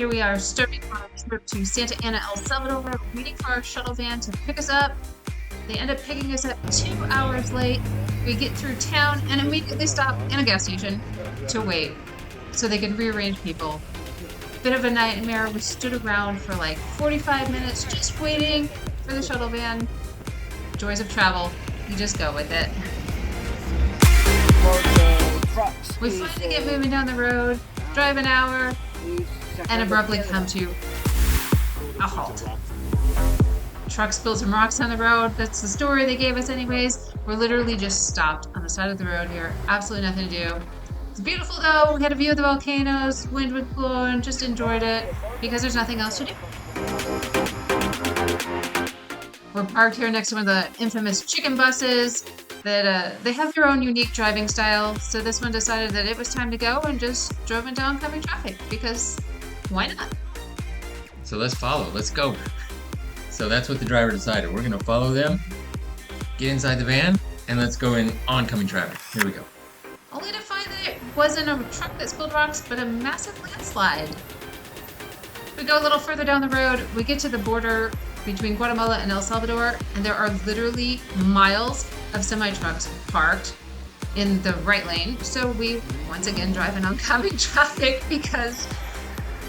Here we are starting our trip to Santa Ana, El Salvador, waiting for our shuttle van to pick us up. They end up picking us up 2 hours late. We get through town and immediately stop in a gas station to wait so they could rearrange people. Bit of a nightmare. We stood around for like 45 minutes just waiting for the shuttle van. Joys of travel. You just go with it. We finally get moving down the road, drive an hour, and abruptly come to a halt. Truck spilled some rocks on the road. That's the story they gave us anyways. We're literally just stopped on the side of the road here. Absolutely nothing to do. It's beautiful though. We had a view of the volcanoes, wind would blow, and just enjoyed it because there's nothing else to do. We're parked here next to one of the infamous chicken buses that they have their own unique driving style. So this one decided that it was time to go and just drove into oncoming traffic because why not? So let's follow. Let's go. So that's what the driver decided. We're going to follow them, get inside the van, and let's go in oncoming traffic. Here we go. Only to find that it wasn't a truck that spilled rocks, but a massive landslide. We go a little further down the road. We get to the border between Guatemala and El Salvador, and there are literally miles of semi-trucks parked in the right lane. So we once again drive in oncoming traffic because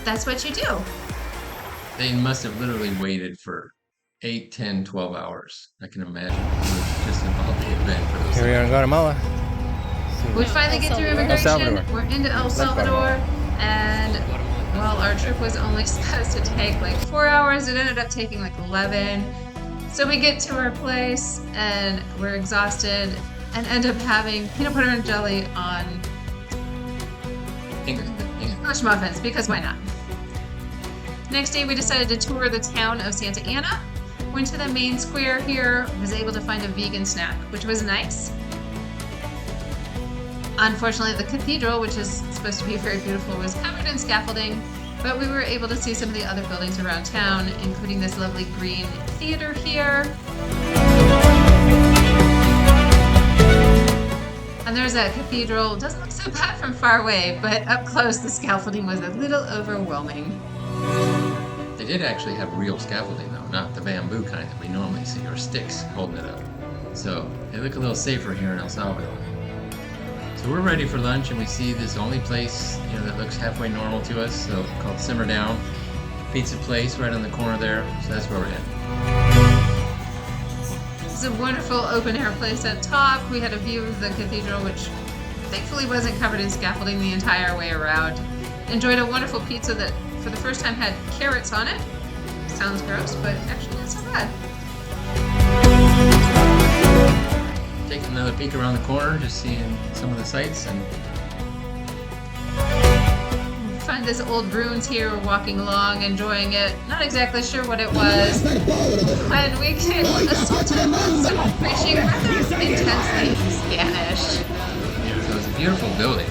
that's what you do. They must have literally waited for 8, 10, 12 hours. I can imagine. It was just an all-day event for those. Here we are in Guatemala. We finally get through immigration. We're into El Salvador, and well, our trip was only supposed to take like 4 hours. It ended up taking like 11. So we get to our place, and we're exhausted, and end up having peanut butter and jelly on English muffins, because why not? Next day, we decided to tour the town of Santa Ana. Went to the main square here, was able to find a vegan snack, which was nice. Unfortunately, the cathedral, which is supposed to be very beautiful, was covered in scaffolding, but we were able to see some of the other buildings around town, including this lovely green theater here. And there's that cathedral. It doesn't look so bad from far away, but up close, the scaffolding was a little overwhelming. They did actually have real scaffolding though, not the bamboo kind that we normally see, or sticks holding it up. So they look a little safer here in El Salvador. So we're ready for lunch, and we see this only place, that looks halfway normal to us, so called Simmer Down Pizza Place right on the corner there. So that's where we're heading. It's a wonderful open-air place at top. We had a view of the cathedral, which thankfully wasn't covered in scaffolding the entire way around. Enjoyed a wonderful pizza that, for the first time, had carrots on it. Sounds gross, but actually not so bad. Taking another peek around the corner, just seeing some of the sights, and we find this old ruins here. We're walking along, enjoying it. Not exactly sure what it was. When we get assaulted with some preaching rather intensely in Spanish. so it was a beautiful building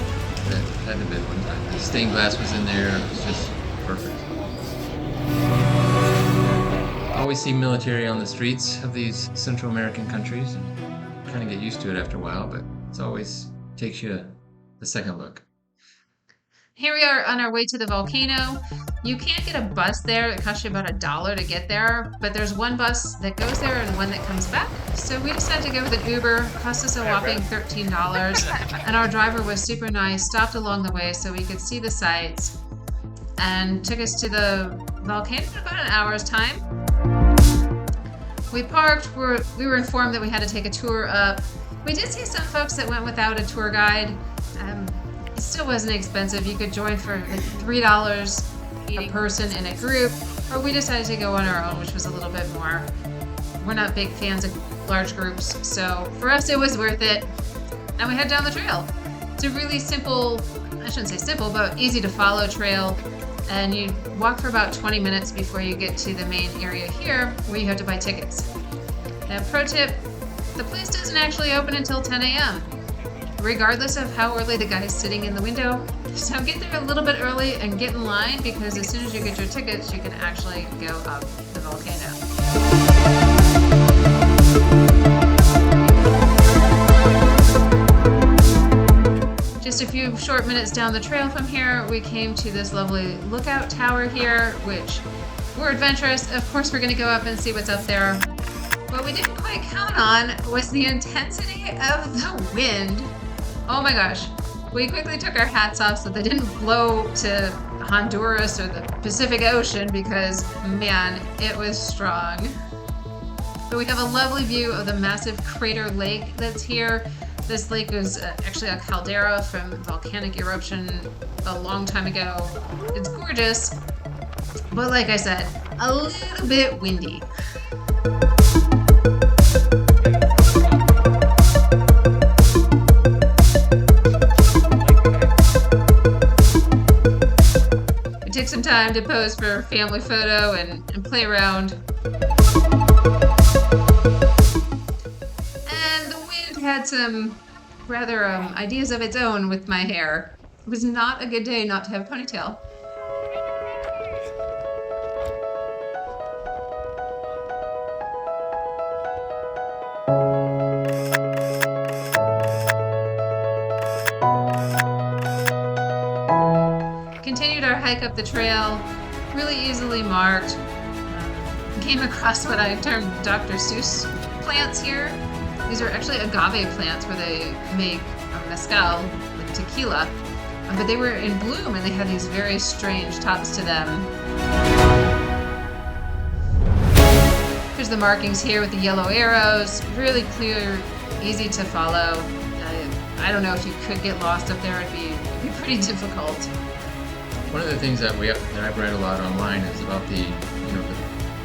that had to have been one time. The stained glass was in there. It was just perfect. Always see military on the streets of these Central American countries, and kind of get used to it after a while, but it always takes you a second look. Here we are on our way to the volcano. You can't get a bus there. It costs you about $1 to get there, but there's one bus that goes there and one that comes back. So we decided to go with an Uber. It cost us a whopping $13, and our driver was super nice, stopped along the way so we could see the sights, and took us to the volcano in about an hour's time. We parked. We were informed that we had to take a tour up. We did see some folks that went without a tour guide. It still wasn't expensive. You could join for like $3 a person in a group, or we decided to go on our own, which was a little bit more. We're not big fans of large groups, so for us it was worth it. And we head down the trail. It's a really simple, I shouldn't say simple, but easy to follow trail. And you walk for about 20 minutes before you get to the main area here where you have to buy tickets. Now, pro tip, the place doesn't actually open until 10 a.m. regardless of how early the guy's sitting in the window. So get there a little bit early and get in line, because as soon as you get your tickets, you can actually go up the volcano. Just a few short minutes down the trail from here, we came to this lovely lookout tower here, which we're adventurous. Of course, we're going to go up and see what's up there. What we didn't quite count on was the intensity of the wind. Oh my gosh. We quickly took our hats off so they didn't blow to Honduras or the Pacific Ocean because, man, it was strong. But we have a lovely view of the massive crater lake that's here. This lake was actually a caldera from volcanic eruption a long time ago. It's gorgeous, but like I said, a little bit windy. We took some time to pose for a family photo and play around. Had some rather ideas of its own with my hair. It was not a good day not to have a ponytail. Continued our hike up the trail, really easily marked. Came across what I termed Dr. Seuss plants here. These are actually agave plants where they make mezcal, like tequila, but they were in bloom and they had these very strange tops to them. Here's the markings here with the yellow arrows, really clear, easy to follow. I don't know if you could get lost up there, it'd be pretty difficult. One of the things that I've read a lot online is about the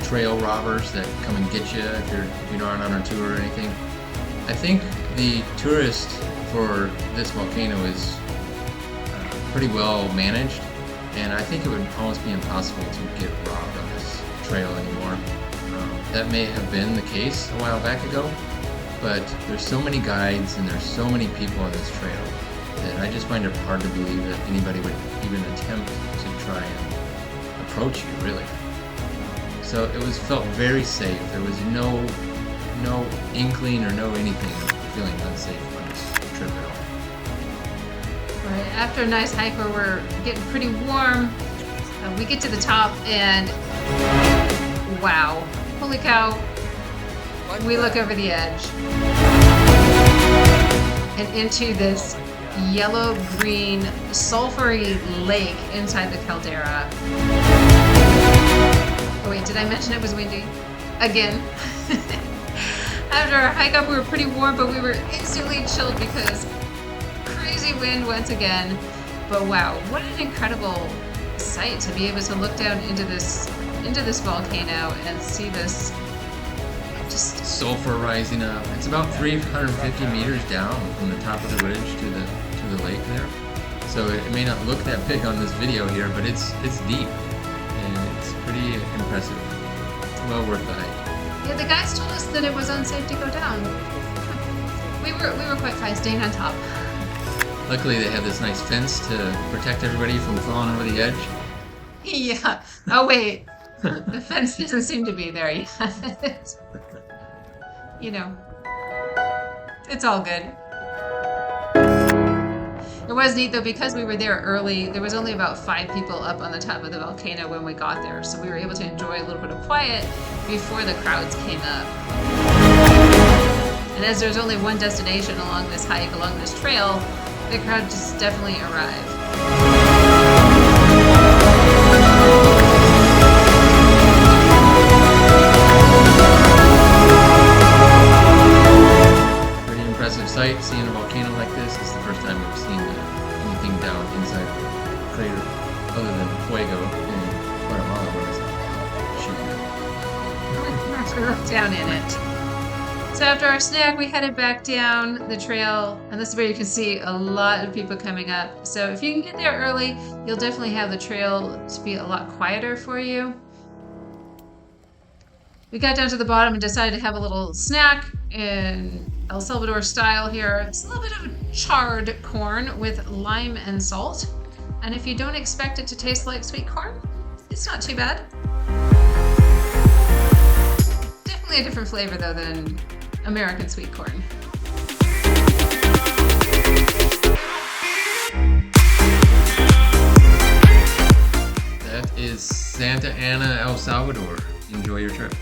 trail robbers that come and get you if you're not on a tour or anything. I think the tourist for this volcano is pretty well managed, and I think it would almost be impossible to get robbed on this trail anymore. That may have been the case a while back ago, but there's so many guides and there's so many people on this trail that I just find it hard to believe that anybody would even attempt to try and approach you, really. So it felt very safe. There was no inkling or no anything of feeling unsafe on this trip at all. Right, after a nice hike where we're getting pretty warm, we get to the top and wow, holy cow, we look over the edge and into this yellow-green sulfury lake inside the caldera. Oh wait, did I mention it was windy? Again. After our hike up, we were pretty warm, but we were instantly chilled because crazy wind once again. But wow, what an incredible sight to be able to look down into this volcano and see this just sulfur rising up. It's about 350 meters down from the top of the ridge to the lake there. So it may not look that big on this video here, but it's deep and it's pretty impressive. Well worth the hike. Yeah, the guys told us that it was unsafe to go down. We were quite fine staying on top. Luckily, they have this nice fence to protect everybody from falling over the edge. Yeah. Oh wait, the fence doesn't seem to be there yet. It's all good. It was neat though, because we were there early, there was only about 5 people up on the top of the volcano when we got there, so we were able to enjoy a little bit of quiet before the crowds came up. And as there's only one destination along this hike, along this trail, the crowd just definitely arrived. Pretty impressive sight, seeing a volcano like this. It's the first time we've seen anything down inside the crater other than Fuego in Guatemala where it's shooting Down in it. So after our snack, we headed back down the trail, and this is where you can see a lot of people coming up. So if you can get there early, you'll definitely have the trail to be a lot quieter for you. We got down to the bottom and decided to have a little snack in El Salvador style here. It's a little bit of charred corn with lime and salt. And if you don't expect it to taste like sweet corn, it's not too bad. Definitely a different flavor though than American sweet corn. is Santa Ana, El Salvador. Enjoy your trip.